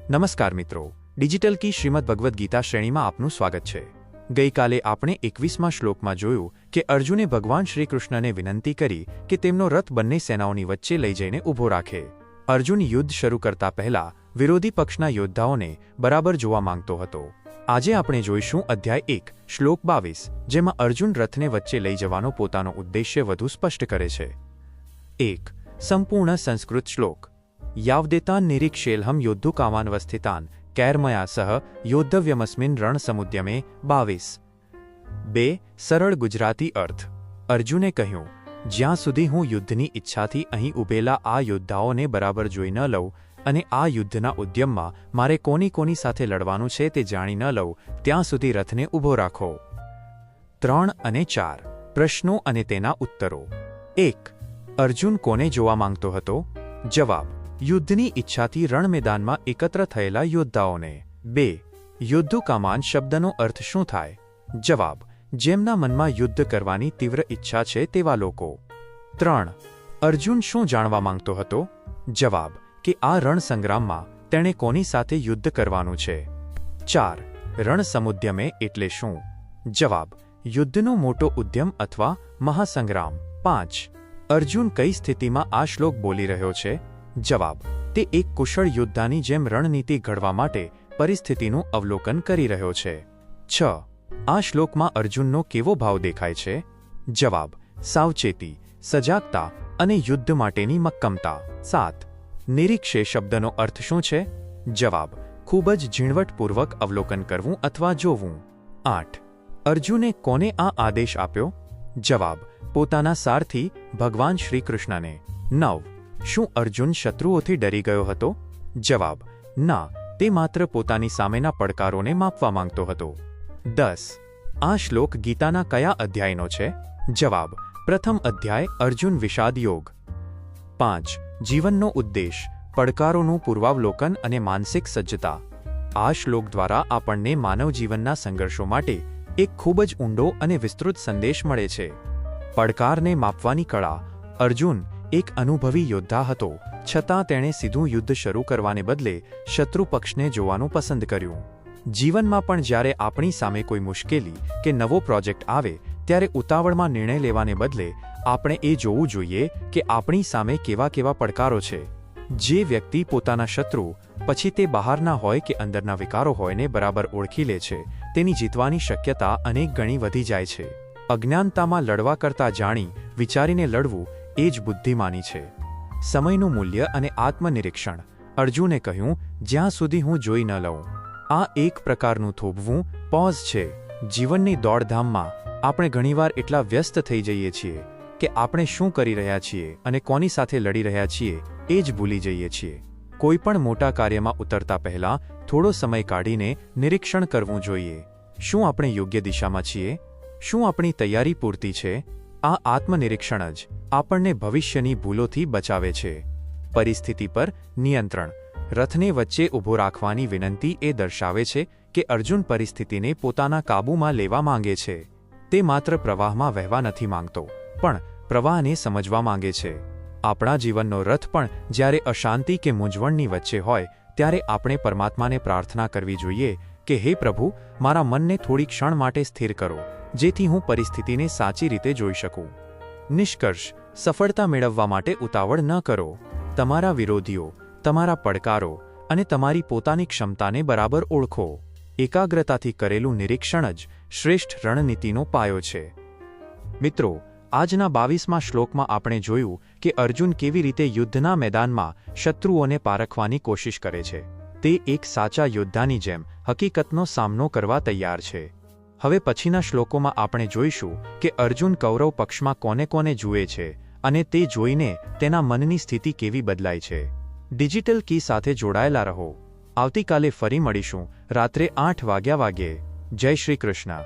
નમસ્કાર મિત્રો, ડિજિટલ કી શ્રીમદ ભગવદ્ ગીતા શ્રેણીમાં આપનું સ્વાગત છે। ગઈકાલે આપણે 21મા શ્લોકમાં જોયું કે અર્જુને ભગવાન શ્રી કૃષ્ણને વિનંતી કરી કે તેમનો રથ બંને સેનાઓની વચ્ચે લઈ જઈને ઊભો રાખે। અર્જુન યુદ્ધ શરૂ કરતા પહેલા વિરોધી પક્ષના યોદ્ધાઓને બરાબર જોવા માંગતો હતો। આજે આપણે જોઈશું અધ્યાય 1 શ્લોક 22, જેમાં અર્જુન રથને વચ્ચે લઈ જવાનો પોતાનો ઉદ્દેશ્ય વધુ સ્પષ્ટ કરે છે। 1 સંપૂર્ણ સંસ્કૃત શ્લોક। यावदेतान् निरीक्षेऽहं योद्धुकामानवस्थितान् कैर्मया सह योद्धव्यमस्मिन् रणसमुद्यमे 22। 2 સરળ ગુજરાતી અર્થ। અર્જુને કહ્યું, જ્યાં સુધી હું યુદ્ધની ઈચ્છાથી અહીં ઊભેલા આ યોદ્ધાઓને બરાબર જોઈ ન લઉં અને આ યુદ્ધના ઉદ્યમમાં મારે કોની સાથે લડવાનું છે તે જાણી ન લઉં, ત્યાં સુધી રથને ઊભો રાખો। 3 અને 4 પ્રશ્નો અને તેના ઉત્તરો। 1 અર્જુન કોને જોવા માંગતો હતો? જવાબ, યુદ્ધની ઈચ્છાથી રણમેદાનમાં એકત્ર થયેલા યોદ્ધાઓને। 2 યોદ્ધુકામાન શબ્દનો અર્થ શું થાય? જવાબ, જેમના મનમાં યુદ્ધ કરવાની તીવ્ર ઈચ્છા છે તેવા લોકો। 3 અર્જુન શું જાણવા માંગતો હતો? જવાબ, કે આ રણસંગ્રામમાં તેણે કોની સાથે યુદ્ધ કરવાનું છે। 4 રણસમુદ્યમે એટલે શું? જવાબ, યુદ્ધનો મોટો ઉદ્યમ અથવા મહાસંગ્રામ। 5 અર્જુન કઈ સ્થિતિમાં આ શ્લોક બોલી રહ્યો છે? જવાબ, તે એક કુશળ યોદ્ધાની જેમ રણનીતિ ઘડવા માટે પરિસ્થિતિનું અવલોકન કરી રહ્યો છે। 6 આ શ્લોકમાં અર્જુનનો કેવો ભાવ દેખાય છે? જવાબ, સાવચેતી, સજાગતા અને યુદ્ધ માટેની મક્કમતા। 7 નિરીક્ષે શબ્દનો અર્થ શું છે? જવાબ, ખૂબ જ ઝીણવટપૂર્વક અવલોકન કરવું અથવા જોવું। 8 અર્જુને કોને આ આદેશ આપ્યો? જવાબ, પોતાના સારથી ભગવાન શ્રી કૃષ્ણને। 9 શું અર્જુન શત્રુઓથી ડરી ગયો હતો? જવાબ, ના, તે માત્ર પોતાની સામેના પડકારોને માપવા માંગતો હતો। 10 આ શ્લોક ગીતાના કયા અધ્યાયનો છે? જવાબ, પ્રથમ અધ્યાય અર્જુન વિષાદ યોગ। 5 જીવનનો ઉદ્દેશ, પડકારોનું પૂર્વાવલોકન અને માનસિક સજ્જતા। આ શ્લોક દ્વારા આપણને માનવ જીવનના સંઘર્ષો માટે એક ખૂબ જ ઊંડો અને વિસ્તૃત સંદેશ મળે છે। પડકારને માપવાની કળા। અર્જુન એક અનુભવી યોદ્ધા હતો, છતાં તેણે સીધું યુદ્ધ શરૂ કરવાને બદલે શત્રુ પક્ષને જોવાનું પસંદ કર્યું। જીવનમાં પણ જ્યારે આપણી સામે કોઈ મુશ્કેલી કે નવો પ્રોજેક્ટ આવે ત્યારે ઉતાવળમાં નિર્ણય લેવાને બદલે આપણે એ જોવું જોઈએ કે આપણી સામે કેવા પડકારો છે। જે વ્યક્તિ પોતાના શત્રુ, પછી તે બહારના હોય કે અંદરના વિકારો હોય ને બરાબર ઓળખી લે છે, તેની જીતવાની શક્યતા અનેક ગણી વધી જાય છે। અજ્ઞાનતામાં લડવા કરતાં જાણી વિચારીને લડવું એ જ બુદ્ધિમાની છે। સમયનું મૂલ્ય અને આત્મનિરીક્ષણ। અર્જુને કહ્યું, જ્યાં સુધી હું જોઈ ન લઉં। આ એક પ્રકારનું થોભવું પોઝ છે। જીવનની દોડધામમાં આપણે ઘણીવાર એટલા વ્યસ્ત થઈ જઈએ છીએ કે આપણે શું કરી રહ્યા છીએ અને કોની સાથે લડી રહ્યા છીએ એ જ ભૂલી જઈએ છીએ। કોઈ પણ મોટા કાર્યમાં ઉતરતા પહેલા થોડો સમય કાઢીને નિરીક્ષણ કરવું જોઈએ। શું આપણે યોગ્ય દિશામાં છીએ? શું આપણી તૈયારી પૂરતી છે? આ આત્મનિરીક્ષણ જ આપણને ભવિષ્યની ભૂલોથી બચાવે છે। પરિસ્થિતિ પર નિયંત્રણ। રથને વચ્ચે ઊભો રાખવાની વિનંતી એ દર્શાવે છે કે અર્જુન પરિસ્થિતિને પોતાના કાબૂમાં લેવા માંગે છે। તે માત્ર પ્રવાહમાં વહેવા નથી માંગતો, પણ પ્રવાહને સમજવા માંગે છે। આપણા જીવનનો રથ પણ જ્યારે અશાંતિ કે મૂંઝવણની વચ્ચે હોય ત્યારે આપણે પરમાત્માને પ્રાર્થના કરવી જોઈએ કે હે પ્રભુ, મારા મનને થોડી ક્ષણ માટે સ્થિર કરો, જેથી હું પરિસ્થિતિને સાચી રીતે જોઈ શકું। નિષ્કર્ષ, સફળતા મેળવવા માટે ઉતાવળ ન કરો। તમારા વિરોધીઓ, તમારા પડકારો અને તમારી પોતાની ક્ષમતાને બરાબર ઓળખો। એકાગ્રતાથી કરેલું નિરીક્ષણ જ શ્રેષ્ઠ રણનીતિનો પાયો છે। મિત્રો, આજના 22મા શ્લોકમાં આપણે જોયું કે અર્જુન કેવી રીતે યુદ્ધના મેદાનમાં શત્રુઓને પારખવાની કોશિશ કરે છે। તે એક સાચા યોદ્ધાની જેમ હકીકતનો સામનો કરવા તૈયાર છે। હવે પછીના શ્લોકોમાં આપણે જોઈશું કે અર્જુન કૌરવ પક્ષમાં કોને જુએ છે અને તે જોઈને તેના મનની સ્થિતિ કેવી બદલાય છે। ડિજિટલ કી સાથે જોડાયેલા રહો। આવતીકાલે ફરી મળીશું રાત્રે 8 વાગ્યે। જય શ્રી કૃષ્ણ।